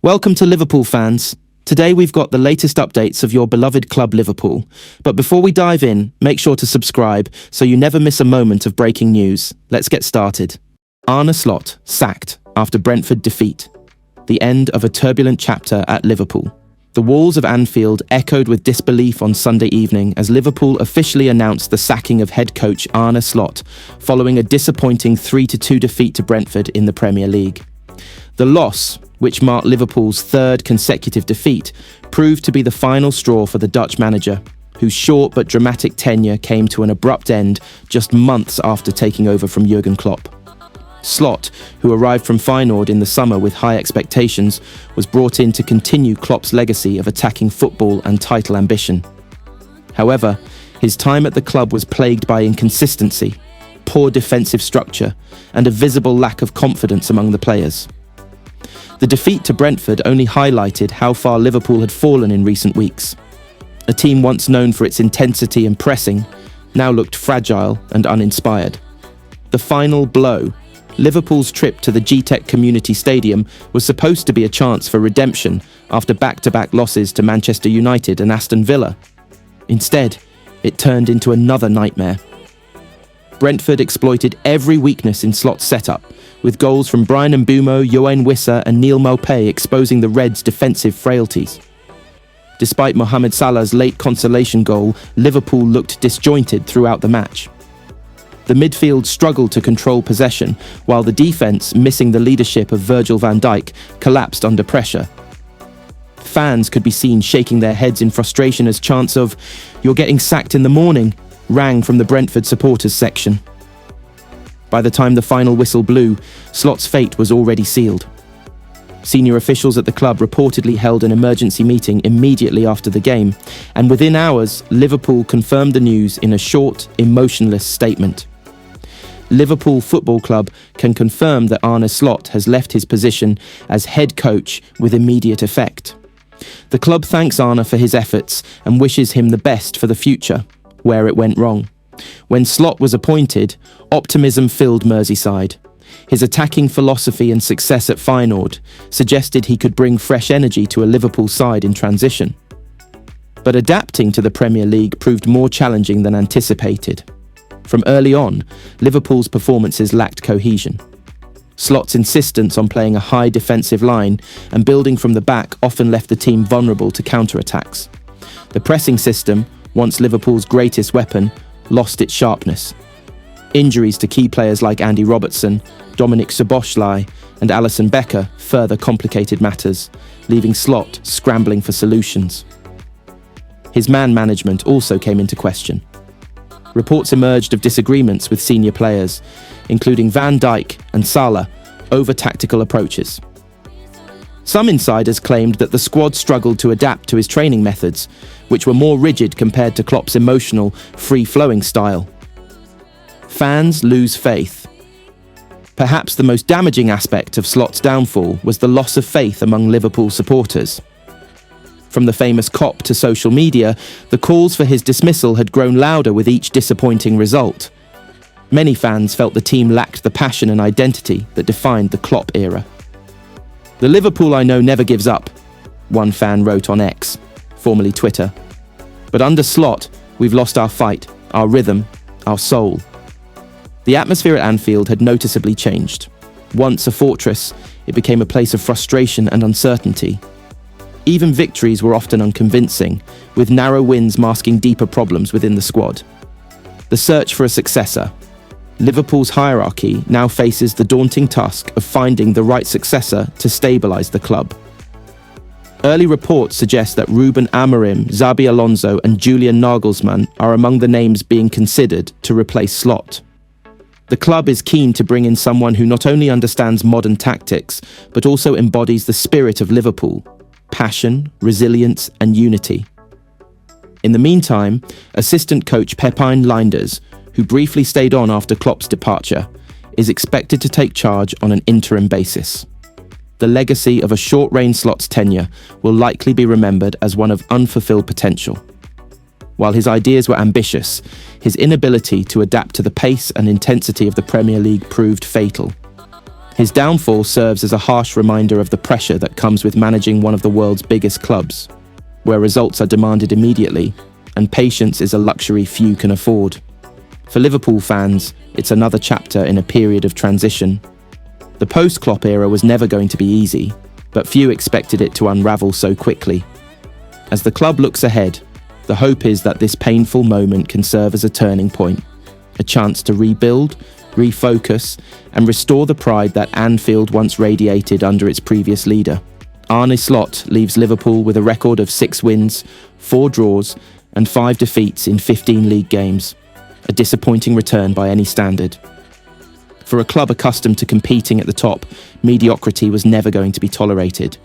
Welcome to Liverpool fans. Today we've got the latest updates of your beloved club Liverpool. But before we dive in, make sure to subscribe so you never miss a moment of breaking news. Let's get started. Arne Slot sacked after Brentford defeat. The end of a turbulent chapter at Liverpool. The walls of Anfield echoed with disbelief on Sunday evening as Liverpool officially announced the sacking of head coach Arne Slot following a disappointing 3-2 defeat to Brentford in the Premier League. The loss, which marked Liverpool's third consecutive defeat, proved to be the final straw for the Dutch manager, whose short but dramatic tenure came to an abrupt end just months after taking over from Jurgen Klopp. Slot, who arrived from Feyenoord in the summer with high expectations, was brought in to continue Klopp's legacy of attacking football and title ambition. However, his time at the club was plagued by inconsistency, poor defensive structure, and a visible lack of confidence among the players. The defeat to Brentford only highlighted how far Liverpool had fallen in recent weeks. A team once known for its intensity and pressing now looked fragile and uninspired. The final blow, Liverpool's trip to the G-Tech Community Stadium, was supposed to be a chance for redemption after back-to-back losses to Manchester United and Aston Villa. Instead, it turned into another nightmare. Brentford exploited every weakness in Slot's setup, with goals from Brian Mbeumo, Yoane Wissa and Neal Maupay exposing the Reds' defensive frailties. Despite Mohamed Salah's late consolation goal, Liverpool looked disjointed throughout the match. The midfield struggled to control possession, while the defence, missing the leadership of Virgil van Dijk, collapsed under pressure. Fans could be seen shaking their heads in frustration as chants of "You're getting sacked in the morning" rang from the Brentford supporters section. By the time the final whistle blew, Slot's fate was already sealed. Senior officials at the club reportedly held an emergency meeting immediately after the game, and within hours, Liverpool confirmed the news in a short, emotionless statement. Liverpool Football Club can confirm that Arne Slot has left his position as head coach with immediate effect. The club thanks Arne for his efforts and wishes him the best for the future, where it went wrong. When Slot was appointed, optimism filled Merseyside. His attacking philosophy and success at Feyenoord suggested he could bring fresh energy to a Liverpool side in transition. But adapting to the Premier League proved more challenging than anticipated. From early on, Liverpool's performances lacked cohesion. Slot's insistence on playing a high defensive line and building from the back often left the team vulnerable to counter-attacks. The pressing system, once Liverpool's greatest weapon, lost its sharpness. Injuries to key players like Andy Robertson, Dominic Szoboszlai and Alisson Becker further complicated matters, leaving Slot scrambling for solutions. His man management also came into question. Reports emerged of disagreements with senior players, including Van Dijk and Salah, over tactical approaches. Some insiders claimed that the squad struggled to adapt to his training methods, which were more rigid compared to Klopp's emotional, free-flowing style. Fans lose faith. Perhaps the most damaging aspect of Slot's downfall was the loss of faith among Liverpool supporters. From the famous cop to social media, the calls for his dismissal had grown louder with each disappointing result. Many fans felt the team lacked the passion and identity that defined the Klopp era. "The Liverpool I know never gives up," one fan wrote on X, formerly Twitter. "But under Slot, we've lost our fight, our rhythm, our soul." The atmosphere at Anfield had noticeably changed. Once a fortress, it became a place of frustration and uncertainty. Even victories were often unconvincing, with narrow wins masking deeper problems within the squad. The search for a successor. Liverpool's hierarchy now faces the daunting task of finding the right successor to stabilise the club. Early reports suggest that Ruben Amorim, Xabi Alonso and Julian Nagelsmann are among the names being considered to replace Slot. The club is keen to bring in someone who not only understands modern tactics, but also embodies the spirit of Liverpool: passion, resilience and unity. In the meantime, assistant coach Pepijn Lijnders, who briefly stayed on after Klopp's departure, is expected to take charge on an interim basis. The legacy of a short-reign Slot's tenure will likely be remembered as one of unfulfilled potential. While his ideas were ambitious, his inability to adapt to the pace and intensity of the Premier League proved fatal. His downfall serves as a harsh reminder of the pressure that comes with managing one of the world's biggest clubs, where results are demanded immediately, and patience is a luxury few can afford. For Liverpool fans, it's another chapter in a period of transition. The post-Klopp era was never going to be easy, but few expected it to unravel so quickly. As the club looks ahead, the hope is that this painful moment can serve as a turning point, a chance to rebuild, refocus, and restore the pride that Anfield once radiated under its previous leader. Arne Slot leaves Liverpool with a record of 6 wins, 4 draws, and 5 defeats in 15 league games, a disappointing return by any standard. For a club accustomed to competing at the top, mediocrity was never going to be tolerated.